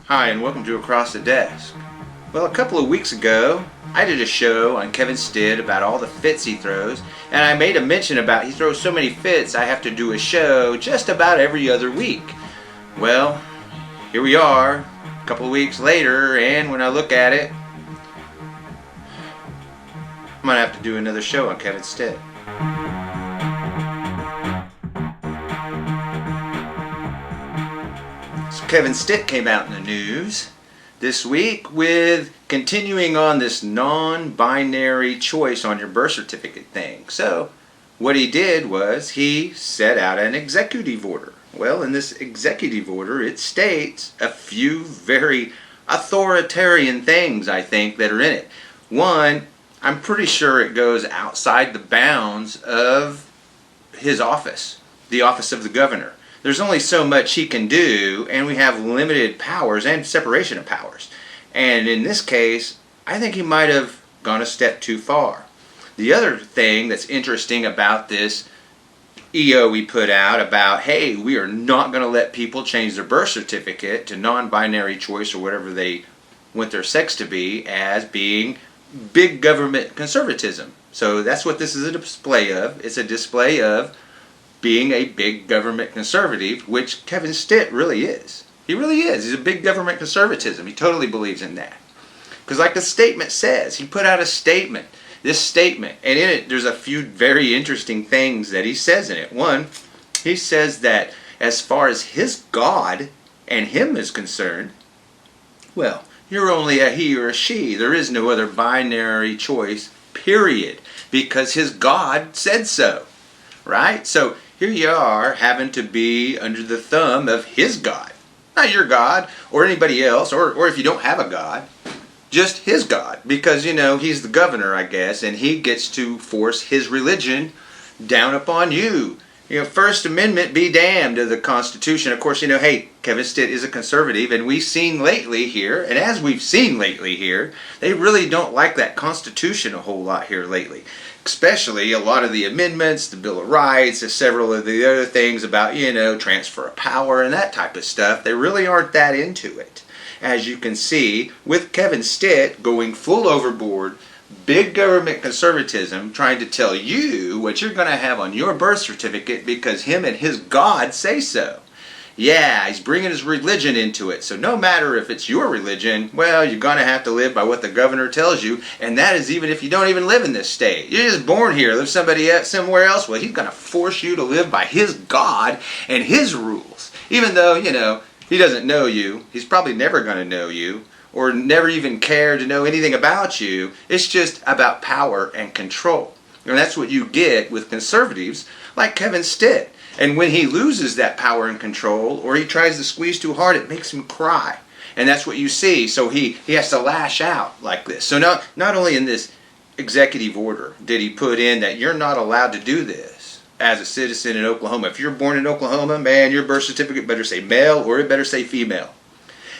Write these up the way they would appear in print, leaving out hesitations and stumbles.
Hi, and welcome to Across the Desk. Well, a couple of weeks ago, I did a show on Kevin Stitt about all the fits he throws, and I made a mention about he throws so many fits I have to do a show just about every other week. Well, here we are, a couple of weeks later, and when I look at it, I'm going to have to do another show on Kevin Stitt. So Kevin Stitt came out in the news this week with continuing on this non-binary choice on your birth certificate thing. So what he did was he set out an executive order. Well, in this executive order, it states a few very authoritarian things, I think, that are in it. One, I'm pretty sure it goes outside the bounds of his office, the office of the governor. There's only so much he can do, and we have limited powers and separation of powers. And in this case, I think he might have gone a step too far. The other thing that's interesting about this EO we put out about, hey, we are not going to let people change their birth certificate to non-binary choice or whatever they want their sex to be as being big government conservatism. So that's what this is a display of. It's a display of being a big government conservative, which Kevin Stitt really is. He really is. He's a big government conservatism. He totally believes in that. Because like the statement says, he put out a statement, this statement, and in it there's a few very interesting things that he says in it. One, he says that as far as his God and him is concerned, well, you're only a he or a she. There is no other binary choice, period. Because his God said so. Right? So here you are having to be under the thumb of his God. Not your God or anybody else, or if you don't have a God, just his God. Because, you know, he's the governor, I guess, and he gets to force his religion down upon you. You know, First Amendment be damned to the Constitution. Of course, you know, hey, Kevin Stitt is a conservative, and we've seen lately here, and as we've seen lately here, they really don't like that Constitution a whole lot here lately. Especially a lot of the amendments, the Bill of Rights, and several of the other things about, you know, transfer of power and that type of stuff. They really aren't that into it. As you can see, with Kevin Stitt going full overboard, big government conservatism, trying to tell you what you're going to have on your birth certificate because him and his God say so. Yeah, he's bringing his religion into it. So no matter if it's your religion, well, you're going to have to live by what the governor tells you. And that is even if you don't even live in this state. You're just born here, live somewhere else. Well, he's going to force you to live by his God and his rules. Even though, you know, he doesn't know you. He's probably never going to know you or never even care to know anything about you. It's just about power and control. And that's what you get with conservatives like Kevin Stitt. And when he loses that power and control, or he tries to squeeze too hard, it makes him cry. And that's what you see. So he has to lash out like this. So not only in this executive order did he put in that you're not allowed to do this as a citizen in Oklahoma. If you're born in Oklahoma, man, your birth certificate better say male or it better say female.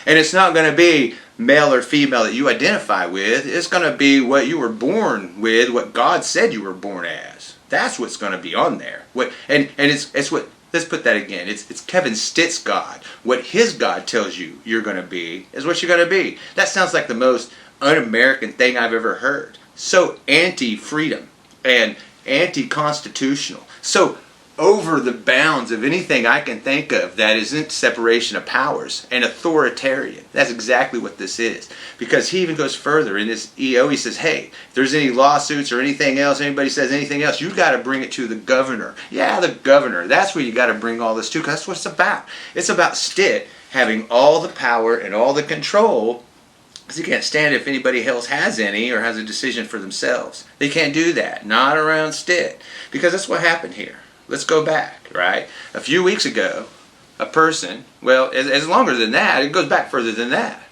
And it's not going to be male or female that you identify with. It's going to be what you were born with, what God said you were born as. That's what's going to be on there. It's what. Let's put that again. It's Kevin Stitt's God. What his God tells you you're going to be is what you're going to be. That sounds like the most un-American thing I've ever heard. So anti-freedom and anti-constitutional. So over the bounds of anything I can think of that isn't separation of powers and authoritarian. That's exactly what this is. Because he even goes further in this EO. He says, hey, if there's any lawsuits or anything else, anybody says anything else, you got to bring it to the governor. Yeah, the governor. That's where you got to bring all this to, because that's what it's about. It's about Stitt having all the power and all the control, because he can't stand it if anybody else has any or has a decision for themselves. They can't do that. Not around Stitt. Because that's what happened here. Let's go back, right? A few weeks ago, a person, well, as longer than that, it goes back further than that.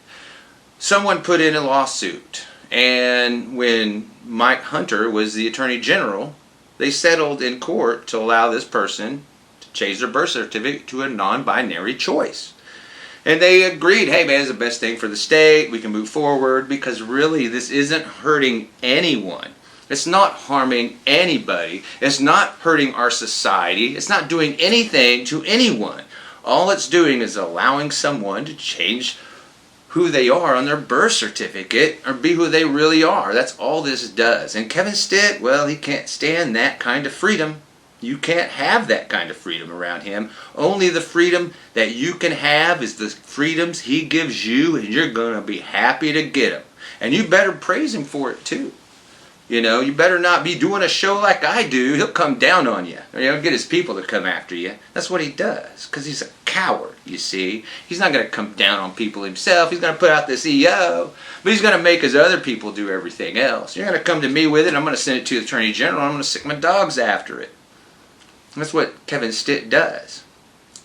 Someone put in a lawsuit, and when Mike Hunter was the Attorney General, they settled in court to allow this person to change their birth certificate to a non-binary choice. And they agreed, hey man, it's the best thing for the state, we can move forward, because really this isn't hurting anyone. It's not harming anybody. It's not hurting our society. It's not doing anything to anyone. All it's doing is allowing someone to change who they are on their birth certificate or be who they really are. That's all this does. And Kevin Stitt, well, he can't stand that kind of freedom. You can't have that kind of freedom around him. Only the freedom that you can have is the freedoms he gives you, and you're going to be happy to get them. And you better praise him for it too. You know, you better not be doing a show like I do. He'll come down on you. Or he'll get his people to come after you. That's what he does, because he's a coward, you see. He's not going to come down on people himself. He's going to put out this EO, but he's going to make his other people do everything else. You're going to come to me with it, I'm going to send it to the Attorney General, I'm going to stick my dogs after it. That's what Kevin Stitt does.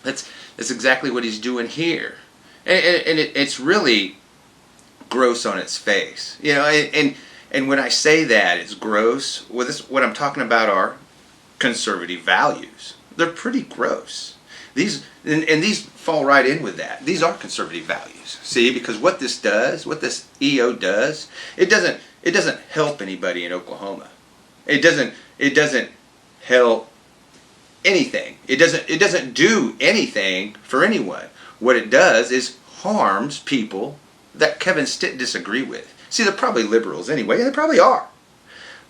That's exactly what he's doing here. And it's really gross on its face. You know, and when I say that it's gross, what I'm talking about are conservative values. They're pretty gross. These fall right in with that. These are conservative values. See, because what this does, what this EO does, it doesn't help anybody in Oklahoma. It doesn't help anything. It doesn't do anything for anyone. What it does is harms people that Kevin Stitt disagree with. See, they're probably liberals anyway. They probably are.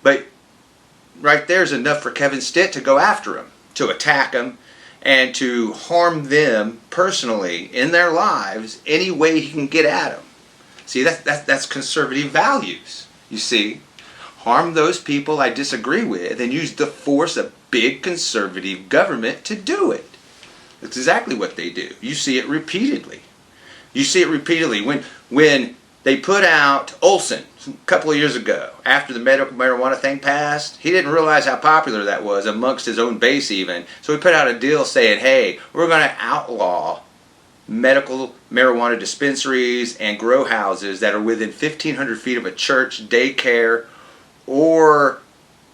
But right there's enough for Kevin Stitt to go after them, to attack them, and to harm them personally in their lives any way he can get at them. See, that's conservative values, you see. Harm those people I disagree with and use the force of big conservative government to do it. That's exactly what they do. You see it repeatedly. You see it repeatedly. When they put out Olson a couple of years ago, after the medical marijuana thing passed, he didn't realize how popular that was amongst his own base even. So he put out a deal saying, hey, we're going to outlaw medical marijuana dispensaries and grow houses that are within 1,500 feet of a church, daycare, or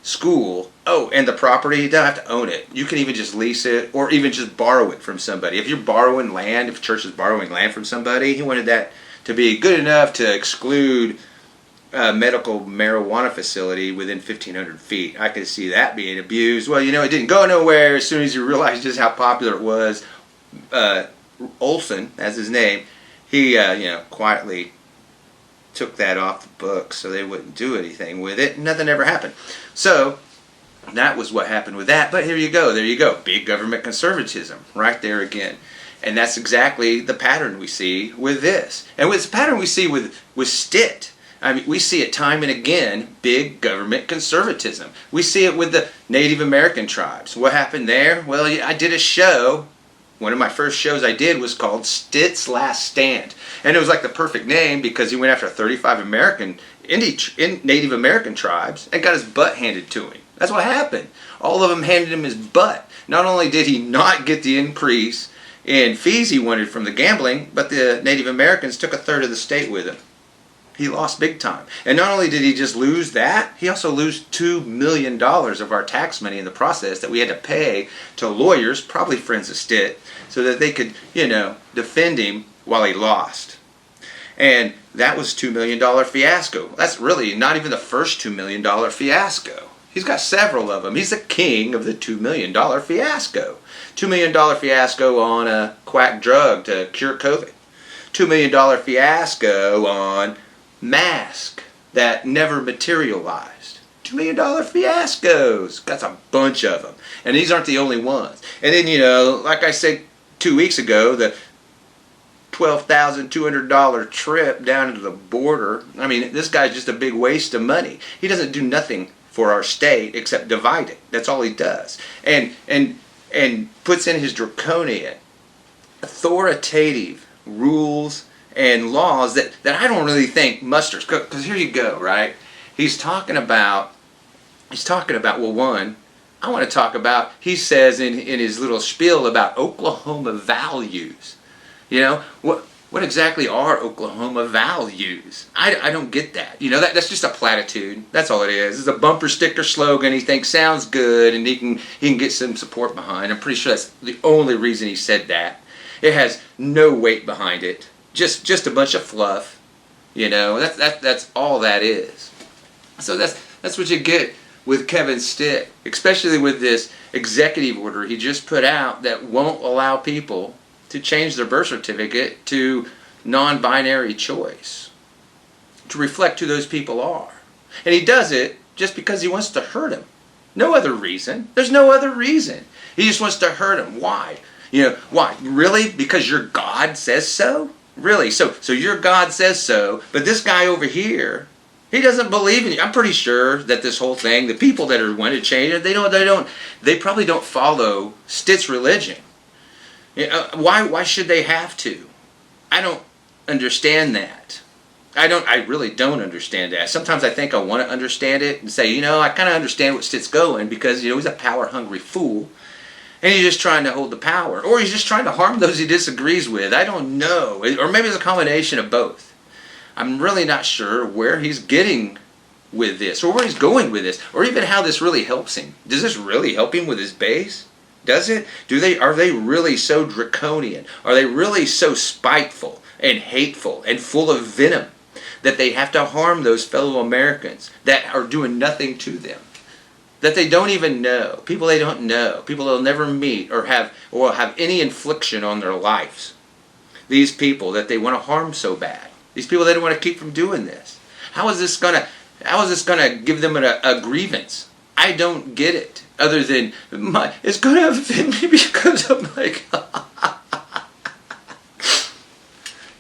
school. Oh, and the property, you don't have to own it. You can even just lease it or even just borrow it from somebody. If you're borrowing land, if a church is borrowing land from somebody, he wanted that to be good enough to exclude a medical marijuana facility within 1,500 feet. I could see that being abused. Well, you know, it didn't go nowhere. As soon as you realized just how popular it was, Olson, that's his name, he quietly took that off the books so they wouldn't do anything with it. Nothing ever happened. So that was what happened with that. But here you go. There you go. Big government conservatism right there again. And that's exactly the pattern we see with this. And it's the pattern we see with Stitt. I mean, we see it time and again, big government conservatism. We see it with the Native American tribes. What happened there? Well, I did a show. One of my first shows I did was called Stitt's Last Stand. And it was like the perfect name because he went after 35 Native American tribes and got his butt handed to him. That's what happened. All of them handed him his butt. Not only did he not get the increase in fees he wanted from the gambling, but the Native Americans took a third of the state with him. He lost big time. And not only did he just lose that, he also lost $2 million of our tax money in the process that we had to pay to lawyers, probably friends of Stitt, so that they could, defend him while he lost. And that was a $2 million fiasco. That's really not even the first $2 million fiasco. He's got several of them. He's the king of the $2 million fiasco. $2 million fiasco on a quack drug to cure COVID. $2 million fiasco on mask that never materialized. $2 million fiascos. That's a bunch of them. And these aren't the only ones. And then, like I said 2 weeks ago, the $12,200 trip down to the border. I mean, this guy's just a big waste of money. He doesn't do nothing for our state except divide it. That's all he does. And puts in his draconian, authoritative rules and laws that I don't really think musters. Because here you go, right? He's talking about, well, one, I want to talk about, he says in his little spiel about Oklahoma values. What exactly are Oklahoma values? I don't get that. That's just a platitude. That's all it is. It's a bumper sticker slogan he thinks sounds good and he can get some support behind. I'm pretty sure that's the only reason he said that. It has no weight behind it. Just a bunch of fluff. That's all that is. So that's what you get with Kevin Stitt, especially with this executive order he just put out that won't allow people to change their birth certificate to non-binary choice to reflect who those people are. And he does it just because he wants to hurt them. No other reason. There's no other reason. He just wants to hurt them. Why? Why? Really? Because your God says so? Really? So your God says so, but this guy over here, he doesn't believe in you. I'm pretty sure that this whole thing, the people that are wanting to change it, they probably don't follow Stitt's religion. Why should they have to? I don't understand that. I really don't understand that. Sometimes I think I want to understand it and say, I kind of understand what Stitt's going, because, he's a power-hungry fool. And he's just trying to hold the power. Or he's just trying to harm those he disagrees with. I don't know. Or maybe it's a combination of both. I'm really not sure where he's getting with this, or where he's going with this, or even how this really helps him. Does this really help him with his base? Does it? Are they really so draconian? Are they really so spiteful and hateful and full of venom that they have to harm those fellow Americans that are doing nothing to them? That they don't even know, people they don't know, people they'll never meet or will have any infliction on their lives. These people that they want to harm so bad. These people they don't want to keep from doing this. How is this gonna give them a grievance? I don't get it. Other than it's gonna offend me because I'm like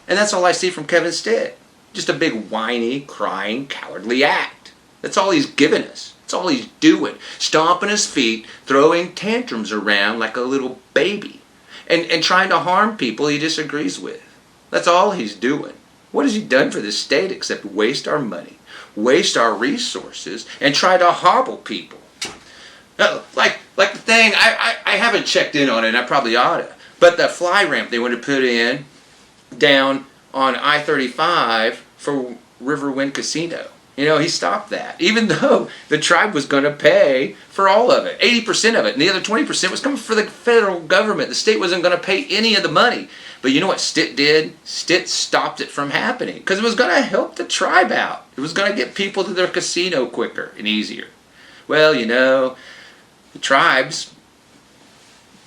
and that's all I see from Kevin Stitt. Just a big whiny, crying, cowardly act. That's all he's giving us. That's all he's doing. Stomping his feet, throwing tantrums around like a little baby. And trying to harm people he disagrees with. That's all he's doing. What has he done for this state except waste our money, waste our resources, and try to hobble people? Like the thing, I haven't checked in on it, and I probably ought to. But the fly ramp they want to put in down on I-35 for Riverwind Casino. He stopped that, even though the tribe was going to pay for all of it, 80% of it, and the other 20% was coming from the federal government. The state wasn't going to pay any of the money. But you know what Stitt did? Stitt stopped it from happening, because it was going to help the tribe out. It was going to get people to their casino quicker and easier. Well, the tribes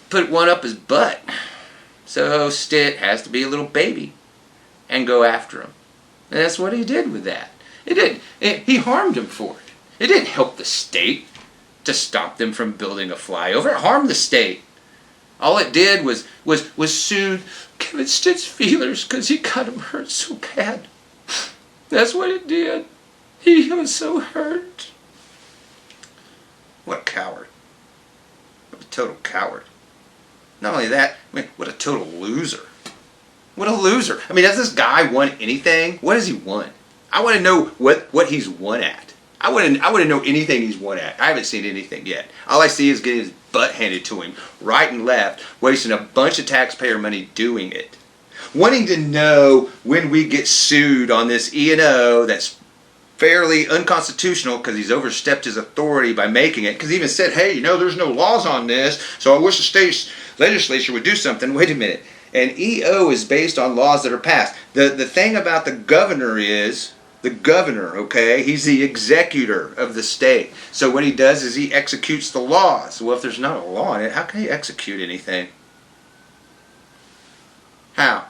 put one up his butt. So Stitt has to be a little baby and go after him. And that's what he did with that. He harmed him for it. It didn't help the state to stop them from building a flyover. It harmed the state. All it did was soothe Kevin Stitt's feelers because he got him hurt so bad. That's what it did. He was so hurt. What a coward. What a total coward. Not only that, what a total loser. What a loser. Has this guy won anything? What has he won? I want to know what he's won at. I want to know anything he's won at. I haven't seen anything yet. All I see is getting his butt handed to him right and left, wasting a bunch of taxpayer money doing it. Wanting to know when we get sued on this E&O that's fairly unconstitutional because he's overstepped his authority by making it. Because he even said, hey, there's no laws on this, so I wish the state legislature would do something. Wait a minute. And EO is based on laws that are passed. The thing about the governor is, the governor, okay, he's the executor of the state. So what he does is he executes the laws. Well, if there's not a law in it, how can he execute anything? How?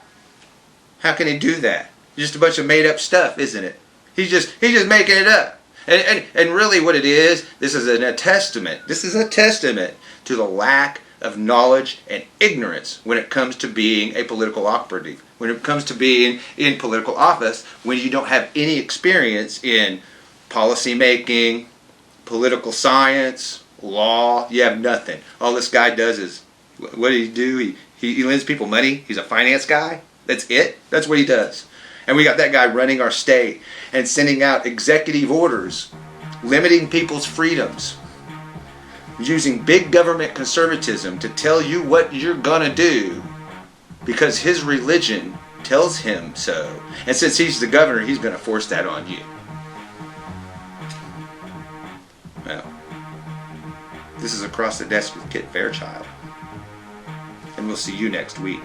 How can he do that? Just a bunch of made up stuff, isn't it? He's just making it up. And really what it is, this is a testament. This is a testament to the lack of knowledge and ignorance when it comes to being a political operative, when it comes to being in political office, when you don't have any experience in policy making, political science, law. You have nothing. All this guy does is, what does he do? He lends people money. He's a finance guy. That's it. That's what he does. And we got that guy running our state and sending out executive orders limiting people's freedoms, using big government conservatism to tell you what you're gonna do because his religion tells him so. And since he's the governor, he's gonna force that on you. Well, this is Across the Desk with Kit Fairchild, and we'll see you next week.